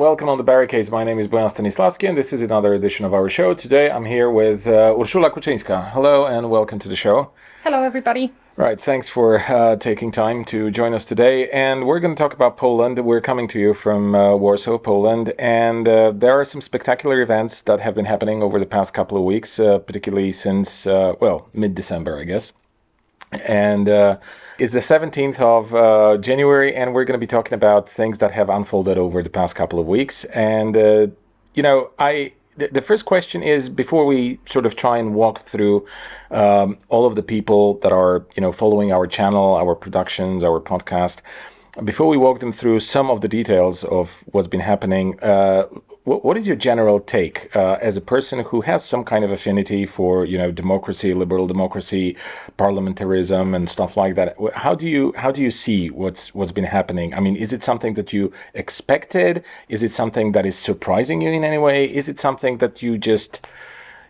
welcome on the Barricades. My name is Boyan Stanislavski, and this is another edition of our show. Today I'm here with Urszula Kuczyńska. Hello, and welcome to the show. Hello, everybody. Right, thanks for taking time to join us today. And we're going to talk about Poland. We're coming to you from Warsaw, Poland, and there are some spectacular events that have been happening over the past couple of weeks, particularly since, mid-December, I guess. And it's the 17th of January, and we're going to be talking about things that have unfolded over the past couple of weeks. And, the first question is, before we sort of try and walk through all of the people that are, following our channel, our productions, our podcast, before we walk them through some of the details of what's been happening, what is your general take as a person who has some kind of affinity for, democracy, liberal democracy, parliamentarism, and stuff like that? How do you see what's been happening? I mean, is it something that you expected? Is it something that is surprising you in any way? Is it something that you just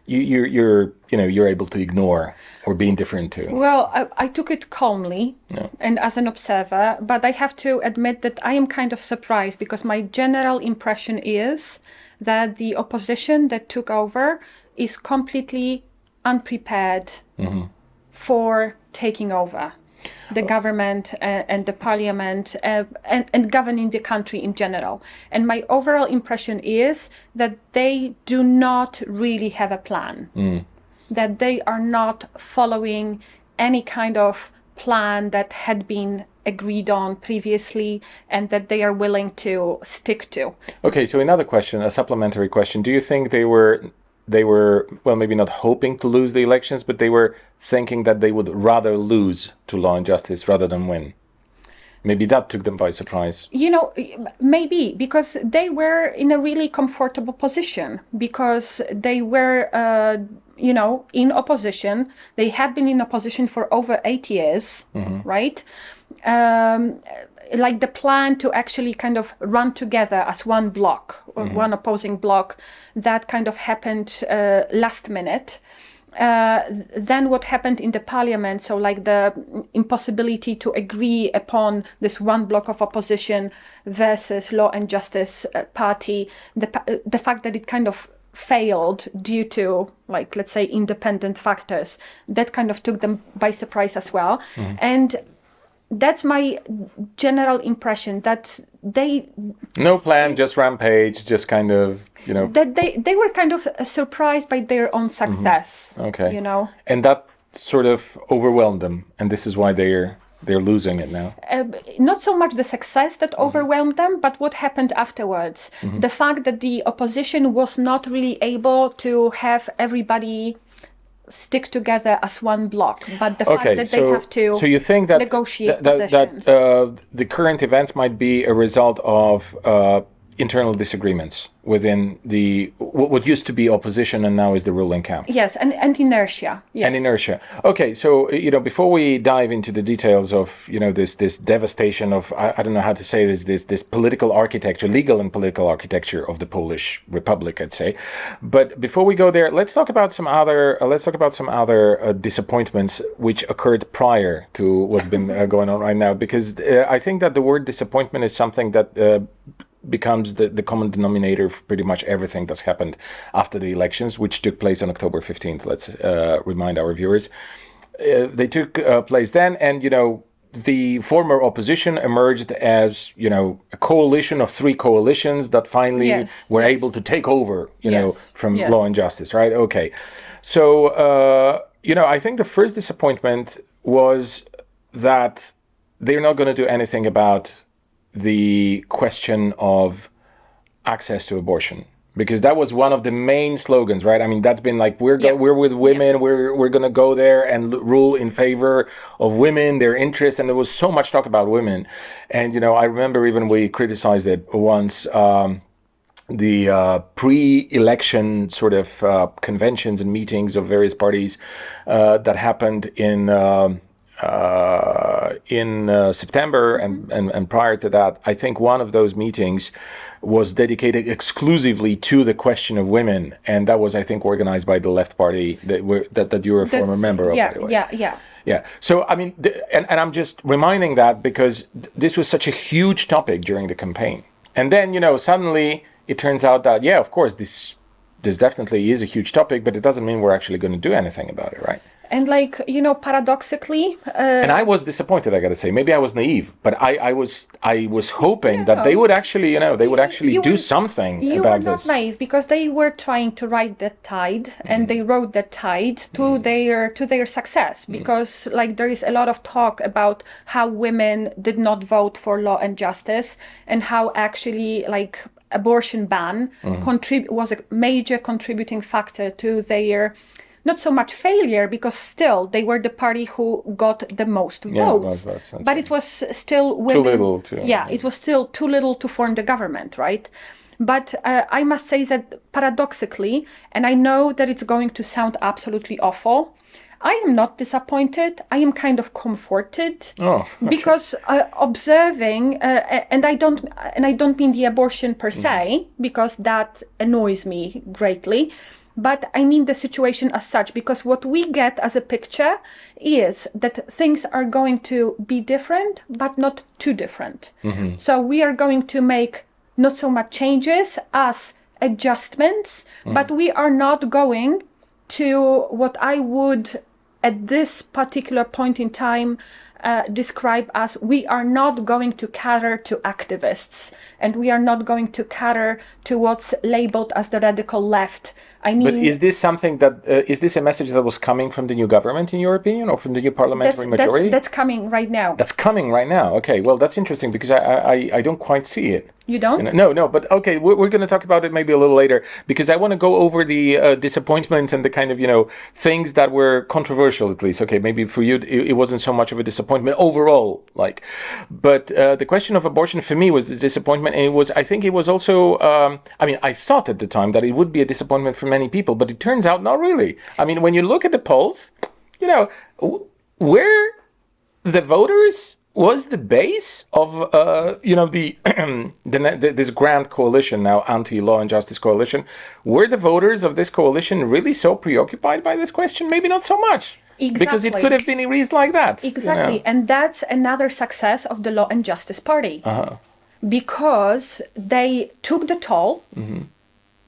you're able to ignore or be indifferent to? Well, I took it calmly and as an observer, but I have to admit that I am kind of surprised, because my general impression is that the opposition that took over is completely unprepared for taking over the government and the parliament and governing the country in general. And my overall impression is that they do not really have a plan, that they are not following any kind of plan that had been agreed on previously and that they are willing to stick to. Okay, so another question, a supplementary question. Do you think they were, well, maybe not hoping to lose the elections, but they were thinking that they would rather lose to Law and Justice rather than win? Maybe that took them by surprise. Maybe, because they were in a really comfortable position, because they were, in opposition. They had been in opposition for over 8 years, right? Like the plan to actually kind of run together as one bloc, or one opposing bloc, that kind of happened last minute. Then what happened in the parliament, so like the impossibility to agree upon this one block of opposition versus Law and Justice party, the fact that it kind of failed due to, like, let's say, independent factors, that kind of took them by surprise as well. And that's my general impression, that they... No plan, just Rampage, just kind of, That they were kind of surprised by their own success. Okay. And that sort of overwhelmed them, and this is why they're losing it now. Not so much the success that overwhelmed them, but what happened afterwards. The fact that the opposition was not really able to have everybody stick together as one bloc, but the fact that they have to so you think that negotiate that the current events might be a result of internal disagreements within what used to be opposition and now is the ruling camp. Yes, and inertia. Yes. And inertia. Okay, so before we dive into the details of this devastation of, I don't know how to say this political architecture, legal and political architecture of the Polish Republic, I'd say. But before we go there, let's talk about some other disappointments which occurred prior to what's been going on right now, because I think that the word disappointment is something that becomes the common denominator for pretty much everything that's happened after the elections, which took place on October 15th. Let's remind our viewers. They took place then, and, the former opposition emerged as, a coalition of three coalitions that finally were able to take over, from Law and Justice, right? Okay. So, I think the first disappointment was that they're not going to do anything about the question of access to abortion, because that was one of the main slogans, right? I mean, that's been like, we're with women, we're going to go there and rule in favor of women, their interests, and there was so much talk about women. And I remember even we criticized it once, the pre-election sort of conventions and meetings of various parties that happened in September and prior to that. I think one of those meetings was dedicated exclusively to the question of women, and that was, I think, organized by the Left Party that you're a former member of. By the way. Yeah. So I mean, and I'm just reminding that because this was such a huge topic during the campaign. And then, suddenly it turns out that, yeah, of course, this definitely is a huge topic, but it doesn't mean we're actually going to do anything about it, right? And paradoxically, and I was disappointed, I got to say. Maybe I was naive, but I was hoping that they would actually, do something you about were not this. naive, because they were trying to ride that tide, and they rode that tide to their success. Because there is a lot of talk about how women did not vote for Law and Justice, and how actually abortion ban was a major contributing factor to their not so much failure, because still they were the party who got the most votes. But it was still women. Too little. It was still too little to form the government, right? But I must say that paradoxically, and I know that it's going to sound absolutely awful, I am not disappointed. I am kind of comforted, because observing, and I don't mean the abortion per se, because that annoys me greatly. But I mean the situation as such, because what we get as a picture is that things are going to be different, but not too different. So we are going to make not so much changes as adjustments, but we are not going to what I would, at this particular point in time, describe as, we are not going to cater to activists, and we are not going to cater to what's labeled as the radical left. I mean, but is this something that is this a message that was coming from the new government, in your opinion, or from the new parliamentary majority? That's coming right now. That's coming right now. Okay, well, that's interesting, because I don't quite see it. You don't? No, but okay, we're going to talk about it maybe a little later, because I want to go over the disappointments and the kind of, things that were controversial, at least. Okay, maybe for you it wasn't so much of a disappointment overall, but the question of abortion for me was a disappointment, and I think it was also, I thought at the time that it would be a disappointment for many people, but it turns out not really. I mean, when you look at the polls, where the voters was the base of this grand coalition now, anti-law and justice coalition. Were the voters of this coalition really so preoccupied by this question? Maybe not so much. Exactly. Because it could have been erased like that. Exactly. And that's another success of the Law and Justice Party. Because they took the toll,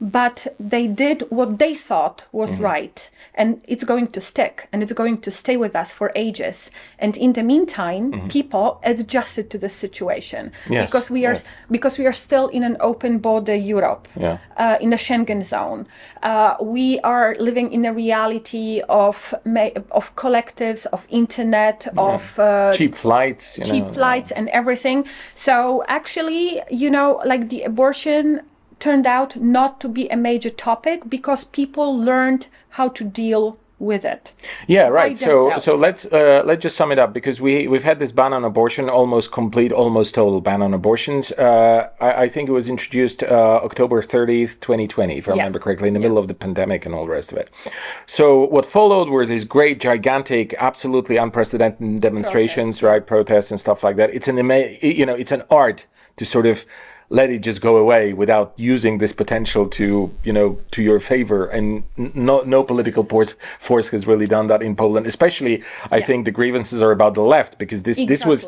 but they did what they thought was right, and it's going to stick, and it's going to stay with us for ages. And in the meantime, people adjusted to the situation, because we are still in an open border Europe, in a Schengen zone. We are living in a reality of collectives, of internet, of cheap flights, and everything. So actually, the abortion turned out not to be a major topic, because people learned how to deal with it. Yeah, right. So let's just sum it up, because we've had this ban on abortion, almost complete, almost total ban on abortions. I think it was introduced October 30th, 2020, if I remember correctly, in the middle of the pandemic and all the rest of it. So what followed were these great, gigantic, absolutely unprecedented demonstrations, protests and stuff like that. It's it's an art to sort of let it just go away without using this potential to your favor, and no political force has really done that in Poland. Especially, I think the grievances are about the left, because this was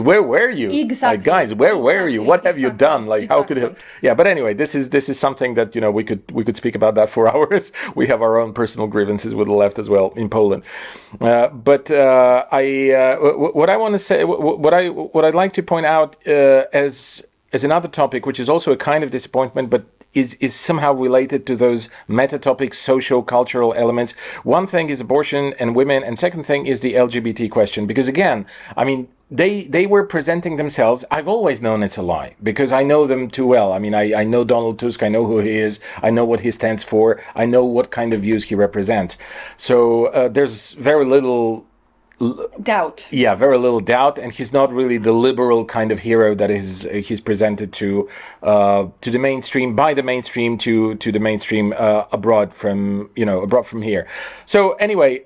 where were you? Exactly. Guys, where were you? What have you done? How could it? Yeah, but anyway, this is something that we could speak about that for hours. We have our own personal grievances with the left as well in Poland. What I want to say, what I'd like to point out as another topic, which is also a kind of disappointment, but is somehow related to those meta topics, socio-cultural elements. One thing is abortion and women, and second thing is the LGBT question. Because again, they were presenting themselves. I've always known it's a lie, because I know them too well. I know Donald Tusk. I know who he is. I know what he stands for. I know what kind of views he represents. So there's very little doubt. Yeah, very little doubt, and he's not really the liberal kind of hero that he's presented to the mainstream, by the mainstream, to the mainstream abroad from here. So anyway,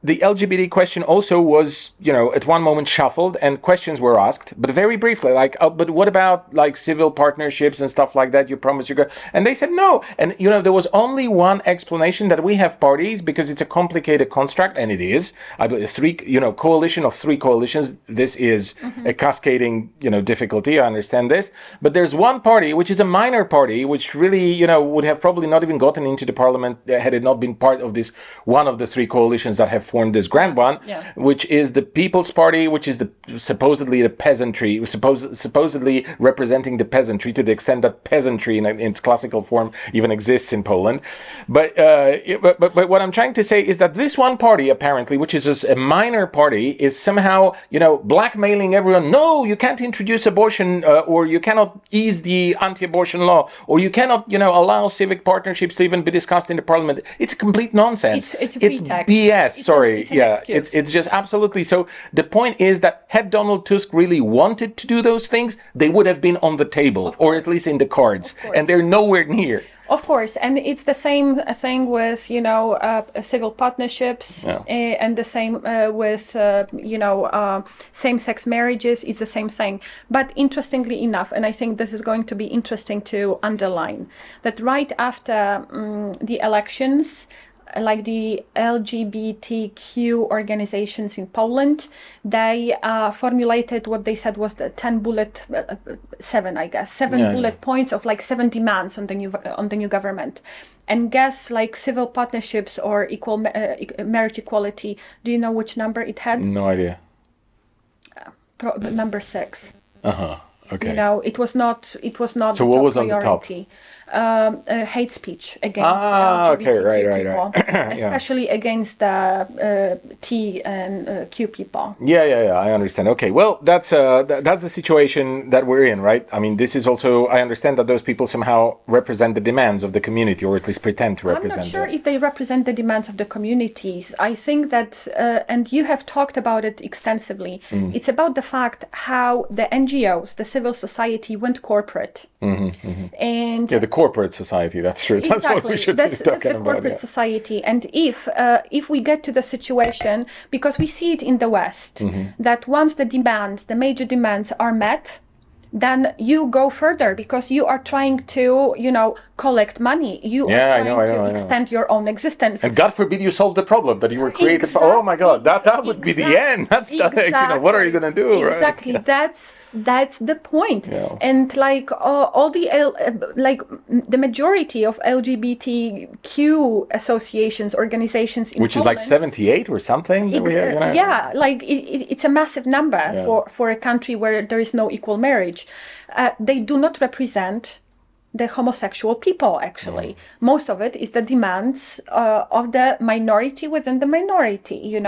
the LGBT question also was, at one moment shuffled and questions were asked, but very briefly, like, but what about like civil partnerships and stuff like that? You promised you're going, and they said no. And there was only one explanation, that we have parties because it's a complicated construct, and it is. I believe coalition of three coalitions. This is a cascading, difficulty. I understand this, but there's one party which is a minor party, which really, would have probably not even gotten into the parliament had it not been part of this one of the three coalitions that have formed this grand one, which is the People's Party, which is supposedly the peasantry, supposedly representing the peasantry, to the extent that peasantry in its classical form even exists in Poland. But what I'm trying to say is that this one party, apparently, which is just a minor party, is somehow blackmailing everyone. No, you can't introduce abortion, or you cannot ease the anti-abortion law, or you cannot allow civic partnerships to even be discussed in the parliament. It's complete nonsense. It's a pretext. BS. It's It's just absolutely. So the point is that had Donald Tusk really wanted to do those things, they would have been on the table, or at least in the cards, and they're nowhere near. Of course, and it's the same thing with civil partnerships, and the same with same-sex marriages. It's the same thing. But interestingly enough, and I think this is going to be interesting to underline, that right after the elections, like the LGBTQ organizations in Poland, they formulated what they said was the seven bullet points of like 7 demands on the new government. And guess, like, civil partnerships or equal marriage equality. Do you know which number it had? No idea. Number 6. Okay. It was not. So what was on the top? Hate speech against LGBT people, especially against the T and Q people. Yeah. I understand. Okay, well, that's the situation that we're in, right? I mean, this is also. I understand that those people somehow represent the demands of the community, or at least pretend to represent. I'm not sure if they represent the demands of the communities. I think that, and you have talked about it extensively. It's about the fact how the NGOs, the civil society, went corporate. And the corporate society, that's true. That's what we should be talking about. That's the corporate society. And if we get to the situation, because we see it in the West, that once the major demands are met, then you go further because you are trying to, collect money. You are trying to extend your own existence. And God forbid you solve the problem that you were created for. Oh my God, that would be the end. That's what are you going to do? Exactly. Right? That's the point. And like all the majority of LGBTQ associations, organizations in which Poland, is like 78 or something. Like it's a massive number for a country where there is no equal marriage. They do not represent the homosexual people, actually. Most of it is the demands of the minority within the minority.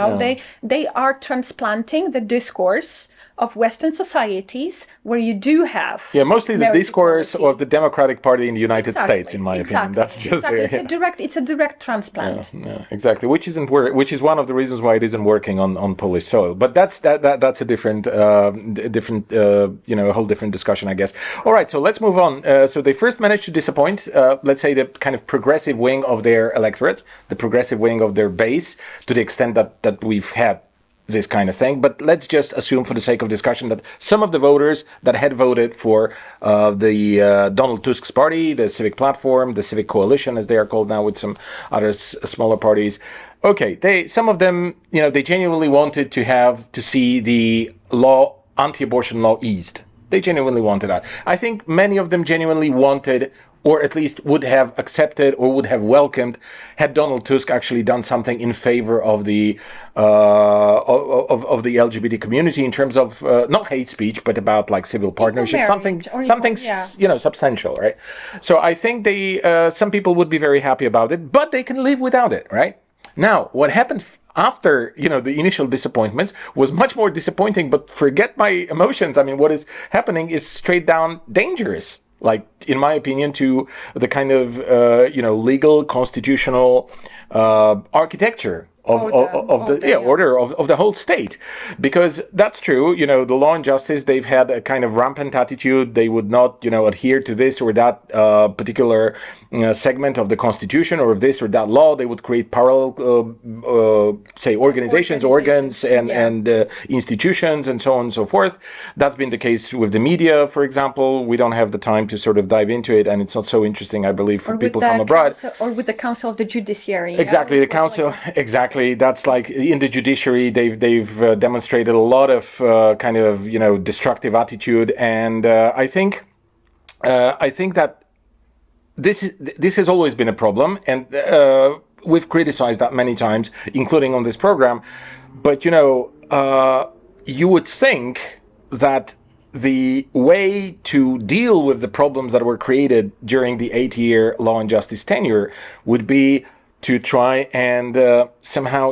They are transplanting the discourse of Western societies where you do have mostly the discourse of the Democratic Party in the United States, in my opinion. That's just it's a direct transplant. Exactly, which is one of the reasons why it isn't working on Polish soil. But that's a different a whole different discussion, I guess. All right, so let's move on. So they first managed to disappoint, let's say, the kind of progressive wing of their electorate, the progressive wing of their base, to the extent that we've had this kind of thing. But let's just assume, for the sake of discussion, that some of the voters that had voted for the Donald Tusk's party, the Civic Platform, the Civic Coalition, as they are called now, with some other smaller parties, some of them, they genuinely wanted to see the anti-abortion law eased. They genuinely wanted that. I think many of them genuinely wanted, or at least would have accepted or would have welcomed, had Donald Tusk actually done something in favor of the of the LGBT community in terms of not hate speech, but about like civil partnership, something substantial, right? So I think some people would be very happy about it, but they can live without it, right? Now, what happened after, the initial disappointments was much more disappointing, but forget my emotions. I mean, what is happening is straight down dangerous. Like, in my opinion, to the kind of, legal, constitutional architecture order of the whole state, because that's true. The law and justice, they've had a kind of rampant attitude. They would not adhere to this or that particular segment of the constitution or of this or that law. They would create parallel say organizations, organs, and institutions, and so on and so forth. That's been the case with the media, for example. We don't have the time to sort of dive into it, and it's not so interesting, I believe, for people from abroad. Or with the Council of the Judiciary. Exactly, the council. Exactly, that's like in the judiciary. They've demonstrated a lot of kind of destructive attitude, and I think that this has always been a problem, and we've criticized that many times, including on this program. But you would think that the way to deal with the problems that were created during the 8-year Law and Justice tenure would be to try and somehow,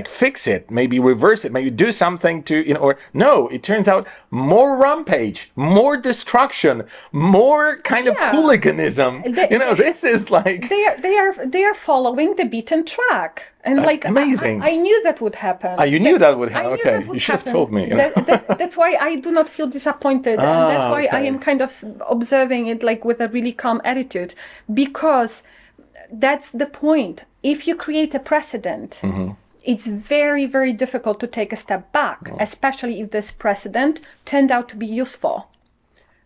fix it, maybe reverse it, maybe do something to, or no, it turns out more rampage, more destruction, more kind of hooliganism. This is like... They are following the beaten track. And that's amazing. I knew that would happen. You knew that would happen. Okay, you should have told me. That's why I do not feel disappointed. And that's why I am kind of observing it like with a really calm attitude, because that's the point. If you create a precedent, it's very, very difficult to take a step back, especially if this precedent turned out to be useful,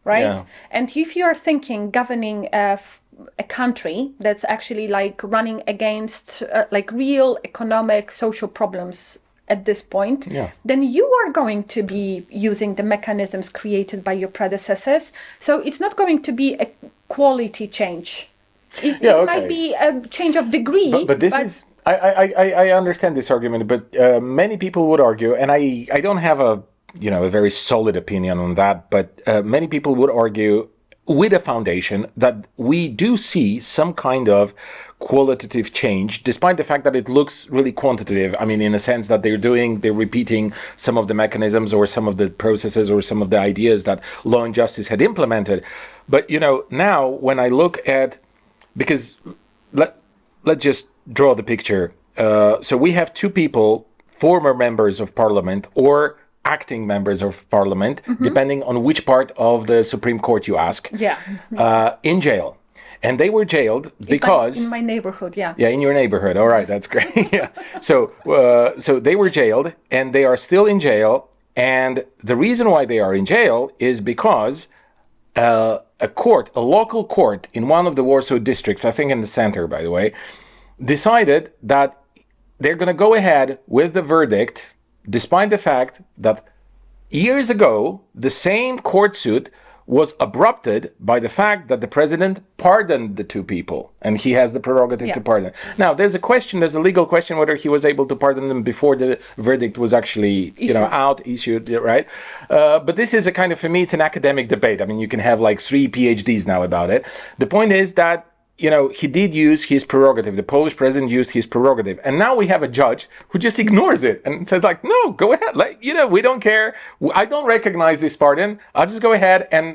right? Yeah. And if you are thinking governing a country that's actually like running against like real economic, social problems at this point, then you are going to be using the mechanisms created by your predecessors. So it's not going to be a quality change. It might be a change of degree. But this is... I understand this argument, but many people would argue, and I don't have a very solid opinion on that, but many people would argue with a foundation that we do see some kind of qualitative change, despite the fact that it looks really quantitative. I mean, in a sense that they're repeating some of the mechanisms or some of the processes or some of the ideas that Law and Justice had implemented. But, now when I look at... Because let's just draw the picture. So we have two people, former members of parliament or acting members of parliament, depending on which part of the Supreme Court you ask, in jail. And they were jailed because... In my neighborhood, Yeah, in your neighborhood. All right, that's great. Yeah. So they were jailed, and they are still in jail. And the reason why they are in jail is because... a local court in one of the Warsaw districts, I think in the center, by the way, decided that they're going to go ahead with the verdict, despite the fact that years ago, the same court suit was abrupted by the fact that the president pardoned the two people, and he has the prerogative to pardon. Now, there's a legal question whether he was able to pardon them before the verdict was actually, issued, right? But this is a kind of, for me, it's an academic debate. I mean, you can have like 3 PhDs now about it. The point is that he did use his prerogative. The Polish president used his prerogative. And now we have a judge who just ignores it and says like, no, go ahead. Like, we don't care. I don't recognize this pardon. I'll just go ahead and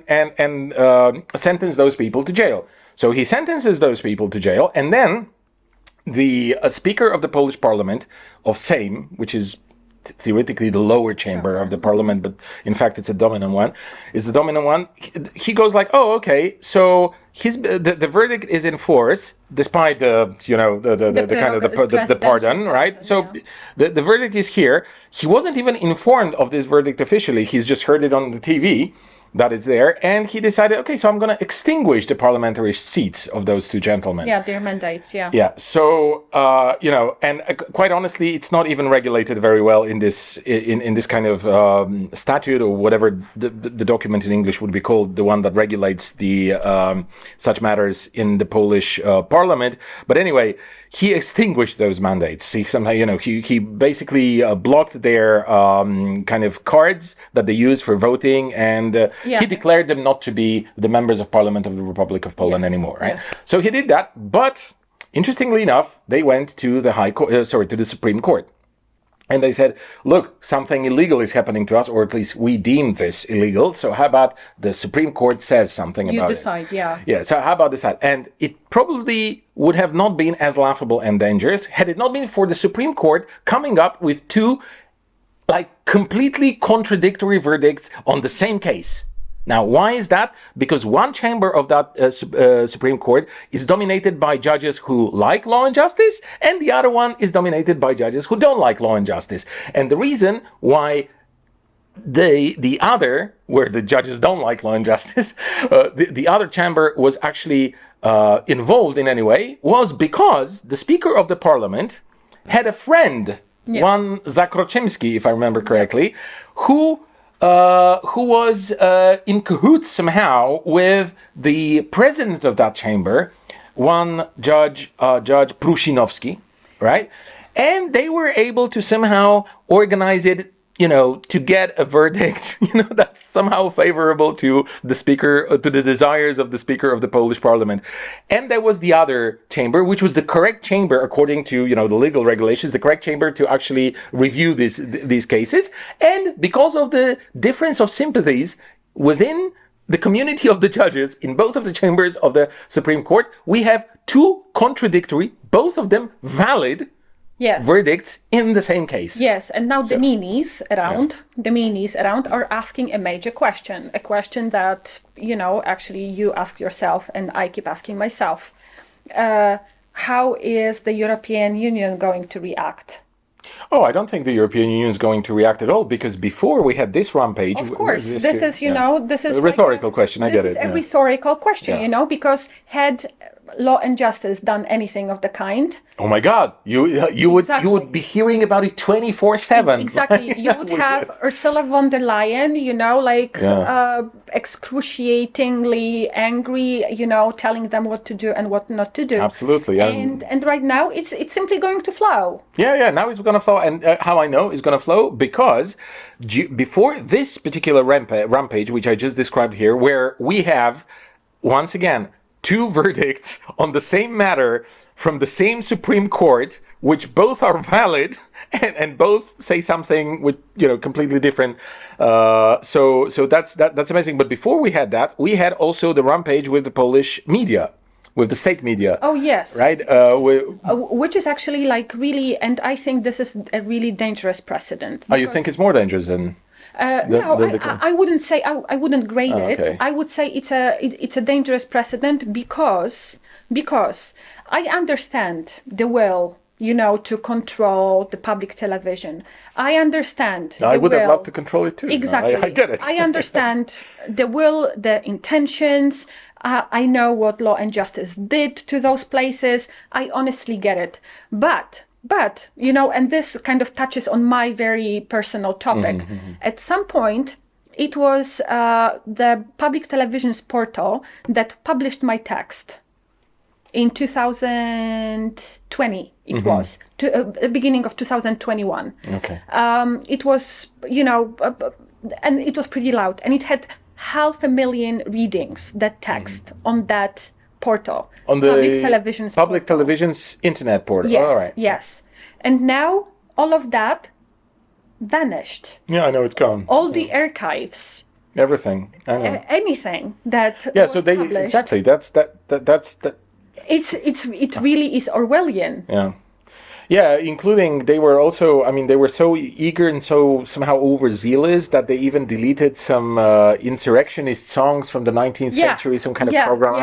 sentence those people to jail. So he sentences those people to jail. And then the speaker of the Polish parliament of Sejm, which is theoretically the lower chamber of the parliament, but in fact it's a dominant one, he goes like, oh, okay, so the verdict is in force despite the pardon, right? So the verdict is here. He wasn't even informed of this verdict officially. He's just heard it on the TV that is there, and he decided, okay, so I'm going to extinguish the parliamentary seats of those two gentlemen. Yeah, their mandates, Yeah, so, and quite honestly, it's not even regulated very well in this kind of statute or whatever the document in English would be called, the one that regulates the such matters in the Polish parliament. But anyway, he extinguished those mandates. He somehow, he basically blocked their kind of cards that they use for voting, and he declared them not to be the members of Parliament of the Republic of Poland anymore. Right? Yes. So he did that, but interestingly enough, they went to the to the Supreme Court. And they said, look, something illegal is happening to us, or at least we deem this illegal. So how about the Supreme Court says something about it? You decide, yeah. Yeah, so how about decide? And it probably would have not been as laughable and dangerous had it not been for the Supreme Court coming up with two, like, completely contradictory verdicts on the same case. Now, why is that? Because one chamber of that Supreme Court is dominated by judges who like law and justice, and the other one is dominated by judges who don't like law and justice. And the reason why the other, where the judges don't like law and justice, the other chamber was actually involved in any way, was because the Speaker of the Parliament had a friend, one Zakroczymski, if I remember correctly, who was in cahoots somehow with the president of that chamber, one Judge Prusinowski, right? And they were able to somehow organize it, to get a verdict, that's somehow favorable to the speaker, to the desires of the Speaker of the Polish Parliament. And there was the other chamber, which was the correct chamber according to, the legal regulations, the correct chamber to actually review these cases. And because of the difference of sympathies within the community of the judges in both of the chambers of the Supreme Court, we have two contradictory, both of them valid, verdicts in the same case. Yes, and now the meanies around are asking a major question, a question that, actually you ask yourself and I keep asking myself. How is the European Union going to react? Oh, I don't think the European Union is going to react at all, because before we had this rampage... Of course, this is a rhetorical question, I get it. This is a rhetorical question, because had law and justice done anything of the kind... Oh my God, you would be hearing about it 24/7. Exactly, you would have Ursula von der Leyen, excruciatingly angry, telling them what to do and what not to do. Absolutely. And right now, it's simply going to flow. Yeah, now it's going to flow. And how I know it's going to flow? Because before this particular rampage, which I just described here, where we have, once again, two verdicts on the same matter from the same Supreme Court, which both are valid and both say something with completely different. So that's amazing. But before we had that, we had also the rampage with the Polish media, with the state media. Oh yes, right. Which is actually really, and I think this is a really dangerous precedent. Oh, you think it's more dangerous than? I wouldn't say I wouldn't grade it. I would say it's a dangerous precedent because I understand the will, to control the public television. I understand. I would have loved to control it too. Exactly. I get it. I understand the will, the intentions. I know what law and justice did to those places. I honestly get it. But and this kind of touches on my very personal topic. Mm-hmm. At some point, it was the public television's portal that published my text in 2020. It was the beginning of 2021. Okay. It was, and it was pretty loud, and it had 500,000 readings, that text on that portal, on the public television's internet portal. Yes, all right. Yes, and now all of that vanished. Yeah, I know it's gone. All the archives, everything. I know. Anything that so they published, exactly. That's. It really is Orwellian. Yeah, including they were so eager and so somehow overzealous that they even deleted some insurrectionist songs from the 19th century, some kind of program.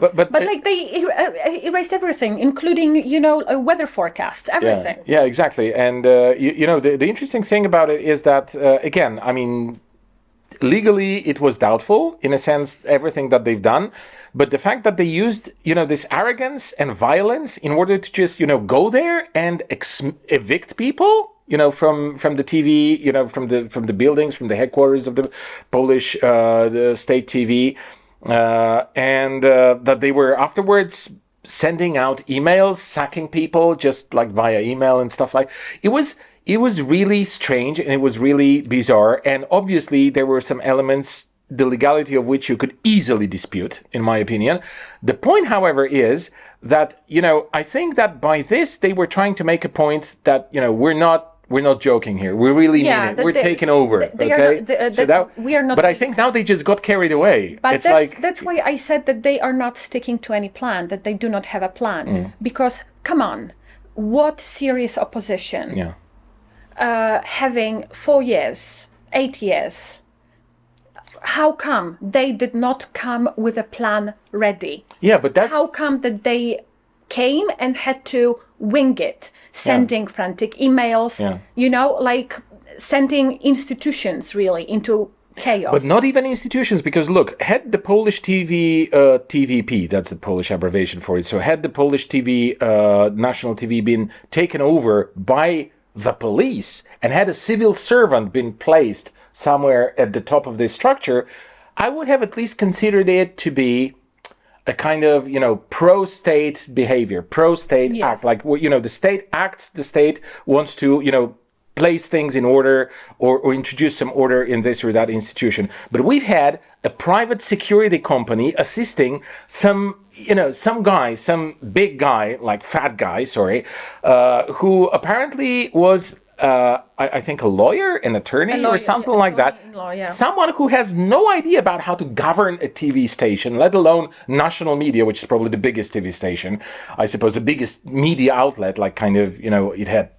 But like they erased everything, including weather forecasts, everything. Yeah, exactly. And the interesting thing about it is that again, legally it was doubtful in a sense, everything that they've done. But the fact that they used, this arrogance and violence in order to just, go there and evict people, from the TV, from the buildings, from the headquarters of the Polish the state TV, and that they were afterwards sending out emails, sacking people just like via email and stuff like it was really strange and it was really bizarre. And obviously there were some elements, the legality of which you could easily dispute, in my opinion. The point, however, is that, I think that by this, they were trying to make a point that, we're not we're not joking here. We really mean it. We're taking over. We are not. But I think now they just got carried away. But that's why I said that they are not sticking to any plan. That they do not have a plan. Because come on, what serious opposition? Yeah. Having 4 years, 8 years. How come they did not come with a plan ready? Yeah, but that's... How come that they came and had to wing it, sending frantic emails, like sending institutions really into chaos. But not even institutions, because look, had the Polish TVP, that's the Polish abbreviation for it, so had the Polish national TV been taken over by the police and had a civil servant been placed somewhere at the top of this structure, I would have at least considered it to be a kind of, pro-state behavior, pro-state act. Like, the state acts, the state wants to, place things in order or introduce some order in this or that institution. But we've had a private security company assisting some big guy, like fat guy, who apparently was I think a lawyer, an attorney, or something like that. Someone who has no idea about how to govern a TV station, let alone national media, which is probably the biggest TV station. I suppose the biggest media outlet, like kind of, it had,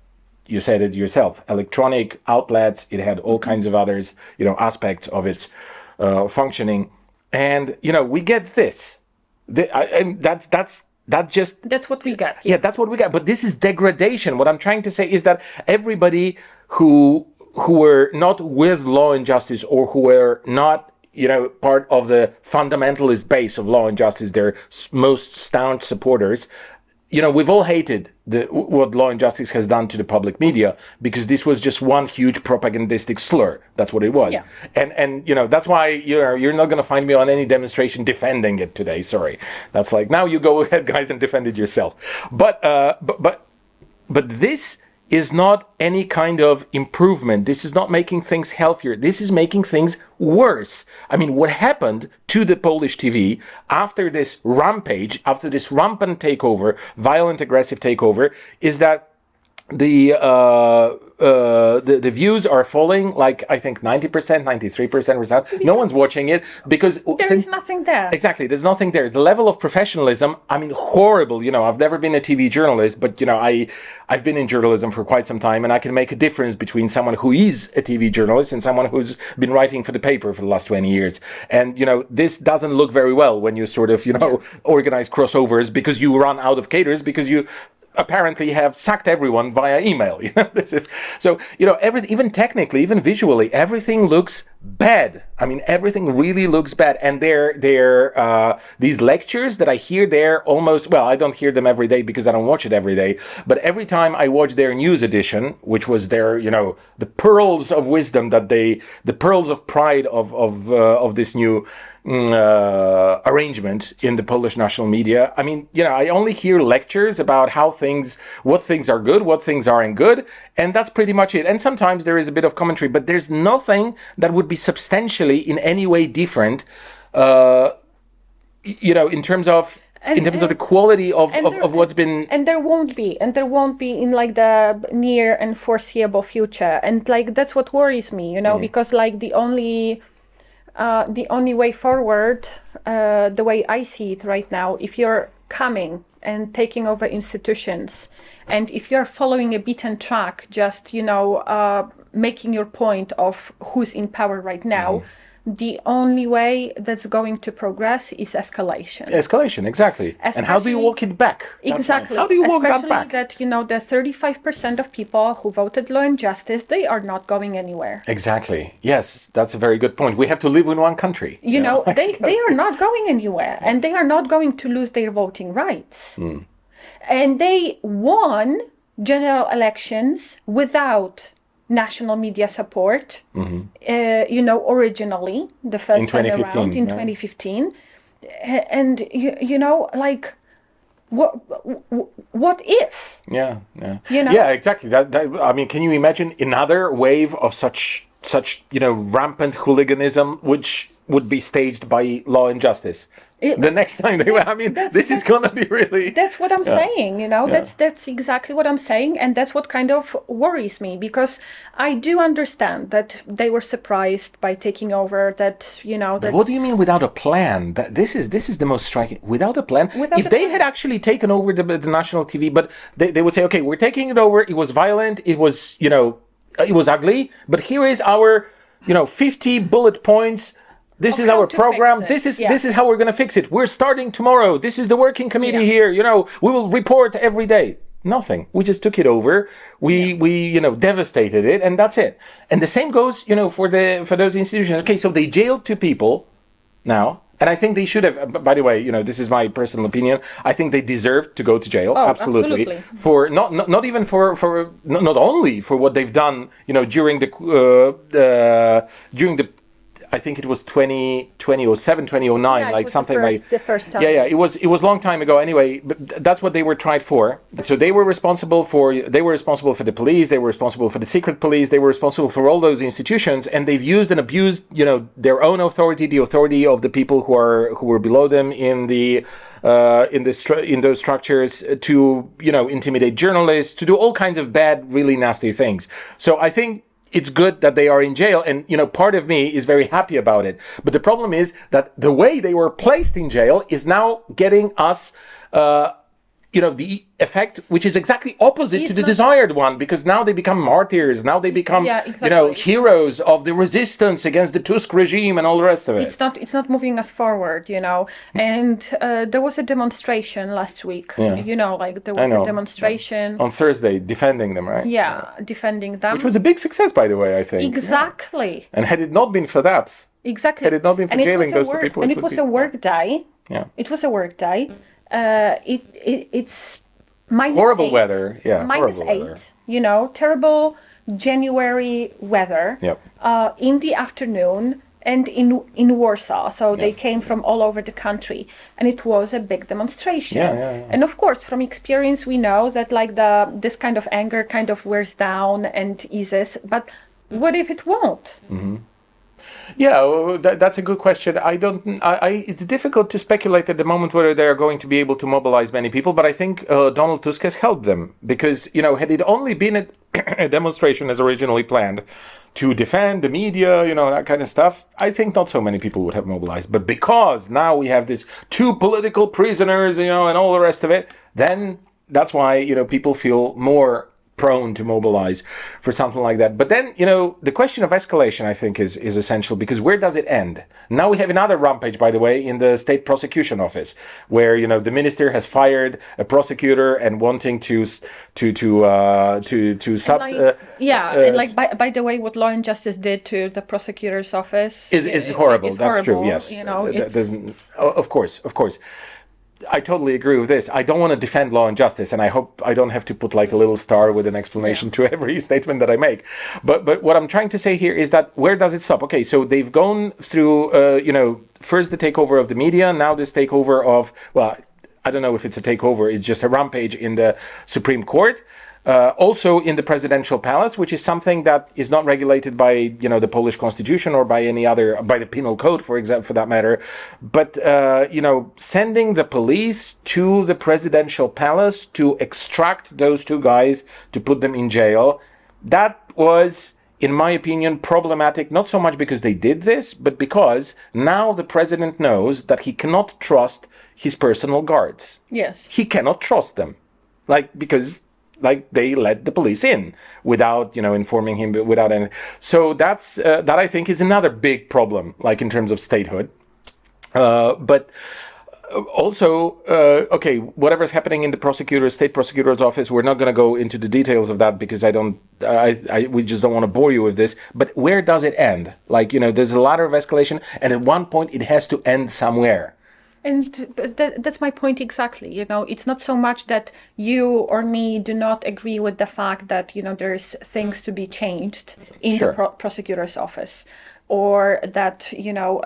you said it yourself, electronic outlets, it had all kinds of others, aspects of its functioning. And, we get this. That's what we got. Yeah, that's what we got. But this is degradation. What I'm trying to say is that everybody who were not with Law and Justice, or who were not, part of the fundamentalist base of Law and Justice, their most staunch supporters, we've all hated what Law and Justice has done to the public media, because this was just one huge propagandistic slur. That's what it was. Yeah. And that's why you're not going to find me on any demonstration defending it today. Sorry. That's like, now you go ahead, guys, and defend it yourself. But this is not any kind of improvement. This is not making things healthier. This is making things worse. I mean, what happened to the Polish TV after this rampage, after this rampant takeover, violent, aggressive takeover, is that the views are falling, like I think 90%, 93%. No one's watching it because there's nothing there. Exactly, there's nothing there. The level of professionalism, I mean, horrible. I've never been a TV journalist, but I've been in journalism for quite some time, and I can make a difference between someone who is a TV journalist and someone who's been writing for the paper for the last 20 years. And this doesn't look very well when you sort of organize crossovers, because you run out of cadres, because you apparently have sacked everyone via email. This is so, even technically, even visually, everything looks bad. I mean, everything really looks bad. And these lectures that I hear there almost, well, I don't hear them every day because I don't watch it every day, but every time I watch their news edition, which was their, the pearls of wisdom the pearls of pride of this new arrangement in the Polish national media. I mean, I only hear lectures about what things are good, what things aren't good, and that's pretty much it. And sometimes there is a bit of commentary, but there's nothing that would be substantially in any way different, in terms of the quality of what's been. And there won't be in like the near and foreseeable future. And like that's what worries me, because like the only way forward, the way I see it right now, if you're coming and taking over institutions, and if you're following a beaten track, just, making your point of who's in power right now, the only way that's going to progress is escalation. Escalation, exactly. And how do you walk it back? Exactly. How do you walk that back? Especially that, the 35% of people who voted Law and Justice, they are not going anywhere. Exactly. Yes, that's a very good point. We have to live in one country. They are not going anywhere, and they are not going to lose their voting rights. And they won general elections without national media support, originally, the first time around in 2015. And, what if? Yeah. Yeah, exactly. That, I mean, can you imagine another wave of such rampant hooliganism, which would be staged by Law and Justice? the next time they were. I mean, this is gonna be really. That's what I'm saying. That's exactly what I'm saying, and that's what kind of worries me, because I do understand that they were surprised by taking over. That That what do you mean without a plan? This is the most striking. Without a plan. If they had actually taken over the national TV, but they would say, okay, we're taking it over. It was violent. It was it was ugly. But here is our 50 bullet points. This is our program. This is how we're going to fix it. We're starting tomorrow. This is the working committee here. We will report every day. Nothing. We just took it over. We devastated it, and that's it. And the same goes for those institutions. Okay, so they jailed 2 people now, and I think they should have. By the way, this is my personal opinion. I think they deserved to go to jail. Absolutely. For not even for not only for what they've done. During the I think it was 2007, 2009, like something like the first time. Yeah, it was a long time ago. Anyway, but that's what they were tried for. So they were responsible for the police. They were responsible for the secret police. They were responsible for all those institutions, and they've used and abused, their own authority, the authority of the people who were below them in those structures to intimidate journalists, to do all kinds of bad, really nasty things. So I think it's good that they are in jail, and part of me is very happy about it. But the problem is that the way they were placed in jail is now getting us the effect which is exactly opposite to the desired one, because now they become martyrs. Now they become heroes of the resistance against the Tusk regime and all the rest of it. It's not moving us forward, And there was a demonstration last week. There was a demonstration on Thursday defending them, right? Yeah, defending them, which was a big success, by the way, I think. Exactly. And had it not been for that, exactly, had it not been for jailing those 2 people, and it was a work day. Yeah, it was a work day. It's minus horrible 8, weather. Yeah, minus horrible 8. Weather. Terrible January weather. Yep. In the afternoon and in Warsaw. So they came from all over the country, and it was a big demonstration. Yeah. And of course, from experience, we know that this kind of anger kind of wears down and eases. But what if it won't? Mm-hmm. Yeah, that's a good question. It's difficult to speculate at the moment whether they're going to be able to mobilize many people, but I think Donald Tusk has helped them, because, had it only been a demonstration as originally planned to defend the media, that kind of stuff, I think not so many people would have mobilized. But because now we have these 2 political prisoners, and all the rest of it, then that's why, people feel more prone to mobilize for something like that. But then, the question of escalation, I think, is essential, because where does it end? Now we have another rampage, by the way, in the state prosecution office, where, the minister has fired a prosecutor and wanting to by the way, what Law and Justice did to the prosecutor's office is horrible. That's horrible. True. Yes. Of course. I totally agree with this. I don't want to defend Law and Justice, and I hope I don't have to put like a little star with an explanation to every statement that I make. But what I'm trying to say here is that where does it stop? Okay, so they've gone through, first the takeover of the media, now this takeover of, well, I don't know if it's a takeover, it's just a rampage in the Supreme Court. Also in the presidential palace, which is something that is not regulated by, the Polish constitution or by any other, by the penal code, for example, for that matter. But, sending the police to the presidential palace to extract those 2 guys, to put them in jail, that was, in my opinion, problematic, not so much because they did this, but because now the president knows that he cannot trust his personal guards. Yes. He cannot trust them. Because they let the police in without, informing him, without any. So that I think is another big problem, in terms of statehood. But also, whatever's happening in the state prosecutor's office, we're not going to go into the details of that, because we just don't want to bore you with this. But where does it end? There's a ladder of escalation, and at one point it has to end somewhere. And that's my point exactly. It's not so much that you or me do not agree with the fact that, there's things to be changed in the prosecutor's office, or that,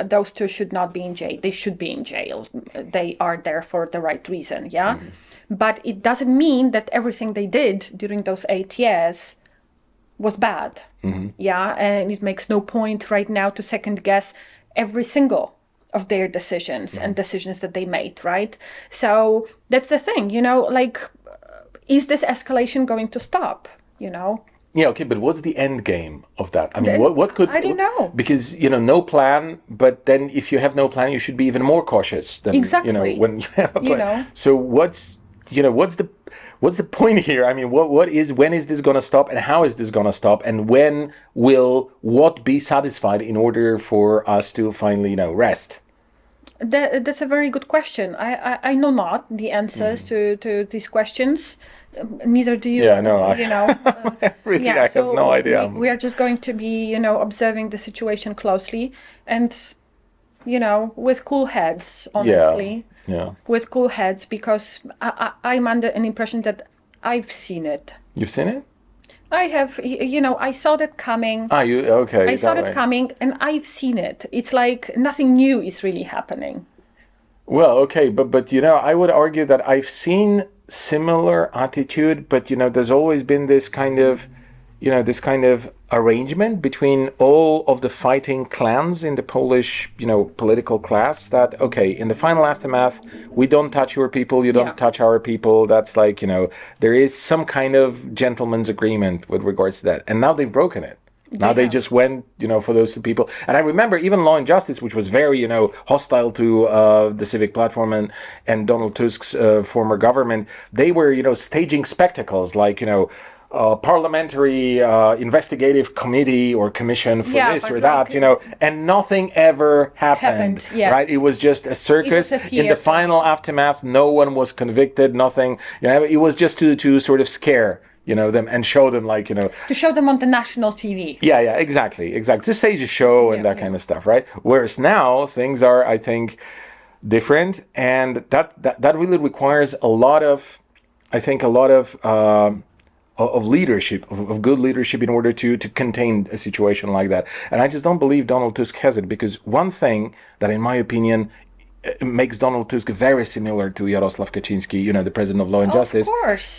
those 2 should not be in jail. They should be in jail. They are there for the right reason, yeah? Mm-hmm. But it doesn't mean that everything they did during those 8 years was bad, yeah? And it makes no point right now to second guess every single of their decisions and decisions that they made, right? So that's the thing, like, is this escalation going to stop, Yeah, okay, but what's the end game of that? I mean, what could... I don't know. Because, no plan, but then if you have no plan, you should be even more cautious than, Exactly. when you have a plan. So what's the point here? I mean, when is this going to stop, and how is this going to stop, and when will what be satisfied in order for us to finally, rest? That's a very good question. I know not the answers to these questions. Neither do you. Yeah, no, really, I have no idea. We are just going to be, observing the situation closely, and, with cool heads, honestly. Yeah. With cool heads, because I'm under an impression that I've seen it. You've seen it? I have, I saw that coming. Okay. I saw that coming, and I've seen it. It's like nothing new is really happening. Well, okay, but I would argue that I've seen similar attitude, but there's always been this kind of arrangement between all of the fighting clans in the Polish political class, that okay, in the final aftermath, we don't touch your people, you don't touch our people. That's like, there is some kind of gentleman's agreement with regards to that, and now they've broken it. Now they just went, for those two people. And I remember even Law and Justice, which was very, hostile to the civic platform and Donald Tusk's former government. They were, staging spectacles like, parliamentary investigative committee or commission for this or that, and nothing ever happened. Yes. Right? It was just a circus. In the final aftermath, no one was convicted, nothing. It was just to sort of scare them and show them, like, to show them on the national TV. Yeah, exactly. To stage a show and that kind of stuff, right? Whereas now things are, I think, different, and that really requires a lot of leadership, of good leadership, in order to contain a situation like that. And I just don't believe Donald Tusk has it, because one thing that, in my opinion, makes Donald Tusk very similar to Jarosław Kaczyński, the president of Law and Justice,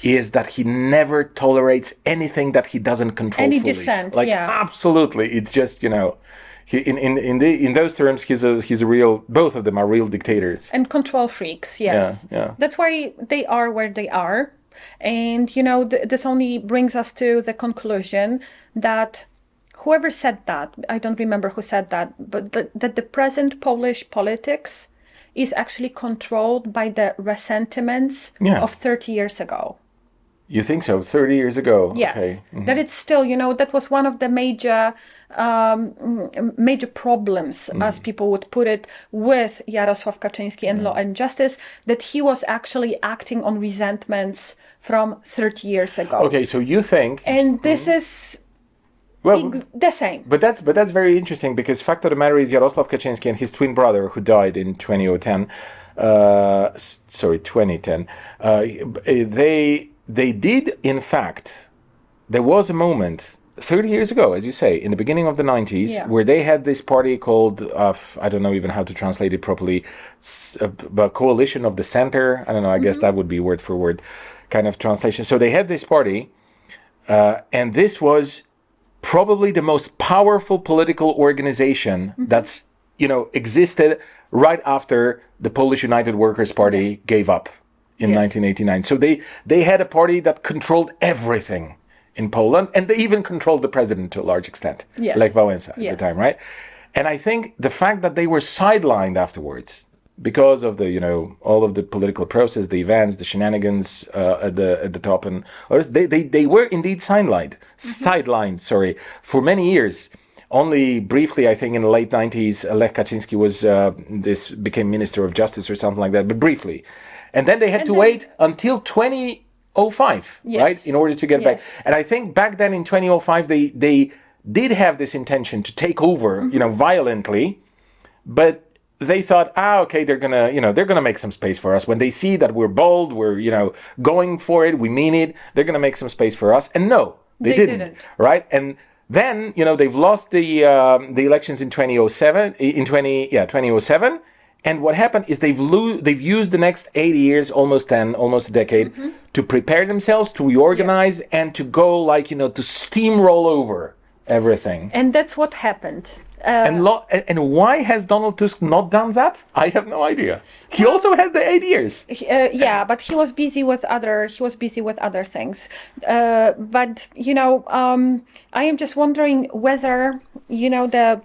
is that he never tolerates anything that he doesn't control any fully. dissent. Like, absolutely, it's just, he, in those terms, he's a real. Both of them are real dictators and control freaks. Yes, yeah. That's why they are where they are, and this only brings us to the conclusion that whoever said that, I don't remember who said that, but that the present Polish politics is actually controlled by the resentments of 30 years ago. You think so? 30 years ago? Yes. Okay. Mm-hmm. That it's still, that was one of the major problems, as people would put it, with Jarosław Kaczyński and Law and Justice, that he was actually acting on resentments from 30 years ago. Okay, so you think... And this is... the same. But that's very interesting, because fact of the matter is Jarosław Kaczyński and his twin brother, who died in 2010, they did, in fact, there was a moment 30 years ago, as you say, in the beginning of the 90s, where they had this party called, I don't know even how to translate it properly, but Coalition of the Center. I don't know, I guess that would be word for word kind of translation. So they had this party, and this was probably the most powerful political organization that's, existed right after the Polish United Workers' Party gave up in 1989. So they had a party that controlled everything in Poland, and they even controlled the president to a large extent, like Wałęsa at the time, right? And I think the fact that they were sidelined afterwards because of the, all of the political process, the events, the shenanigans at the top, and others, they were indeed sidelined, for many years. Only briefly, I think, in the late 90s, Lech Kaczyński became Minister of Justice or something like that, but briefly. And then they had to wait until 2005, right, in order to get back. And I think back then in 2005, they did have this intention to take over, violently, but they thought, okay, they're gonna make some space for us. When they see that we're bold, we're, going for it, we mean it, they're gonna make some space for us. And no, they didn't, right? And then, they've lost the elections in 2007. And what happened is they've used the next 8 years, almost a decade, to prepare themselves, to reorganize, and to go to steamroll over everything. And that's what happened. And why has Donald Tusk not done that? I have no idea. He also had the 8 years. Yeah, but he was busy with other things. But I am just wondering whether the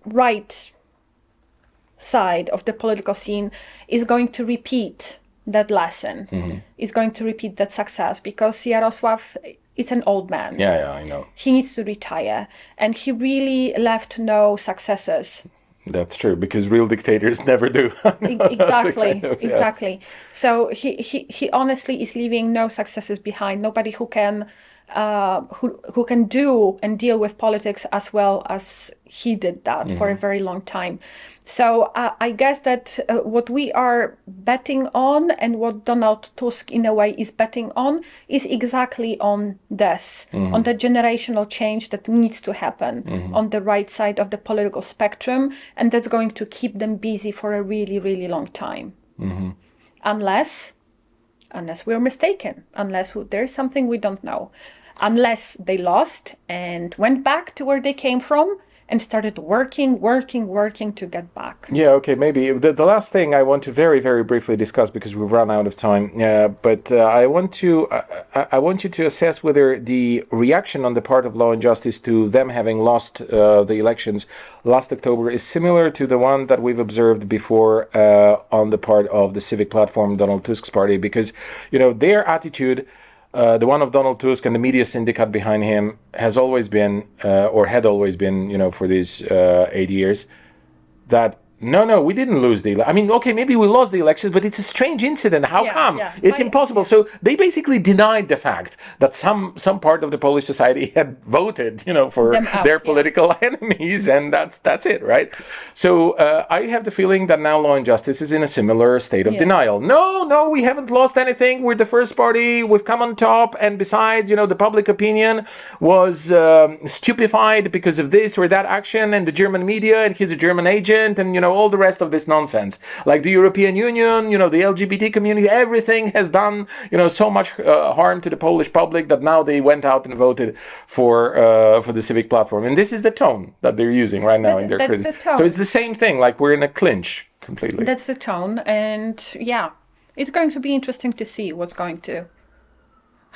right side of the political scene is going to repeat that lesson, is going to repeat that success, because Jarosław, it's an old man. Yeah, I know. He needs to retire, and he really left no successes. That's true, because real dictators never do. Exactly. So he honestly is leaving no successes behind. Nobody who can do and deal with politics as well as he did that for a very long time. So I guess that what we are betting on, and what Donald Tusk in a way is betting on, is exactly on this, on the generational change that needs to happen on the right side of the political spectrum, and that's going to keep them busy for a really, really long time. Unless we're mistaken, unless there is something we don't know, unless they lost and went back to where they came from and started working to get back. Yeah, okay, maybe. The last thing I want to very, very briefly discuss, because we've run out of time, but I want you to assess whether the reaction on the part of Law and Justice to them having lost the elections last October is similar to the one that we've observed before on the part of the civic platform, Donald Tusk's party, because, their attitude, the one of Donald Tusk and the media syndicate behind him, has always been, or had always been, for these 8 years, that no, we didn't lose okay, maybe we lost the elections, but it's a strange incident. How come? Yeah. It's impossible. Yeah. So they basically denied the fact that some part of the Polish society had voted, for their political enemies, and that's it, right? So I have the feeling that now Law and Justice is in a similar state of denial. No, we haven't lost anything. We're the first party. We've come on top, and besides, the public opinion was stupefied because of this or that action, and the German media, and he's a German agent, and all the rest of this nonsense, like the European Union, the LGBT community, everything has done, so much harm to the Polish public that now they went out and voted for the civic platform. And this is the tone that they're using right now in their criticism. So it's the same thing, like we're in a clinch completely. That's the tone, and it's going to be interesting to see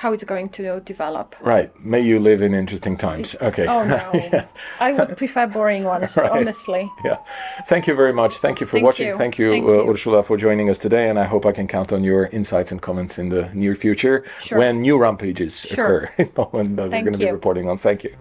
how it's going to develop. Right. May you live in interesting times. Okay. Oh, no. Yeah. I would prefer boring ones, honestly. Yeah. Thank you very much. Thank you for watching. Thank you, Urszula, for joining us today. And I hope I can count on your insights and comments in the near future when new rampages occur. When we're going to be reporting on. Thank you.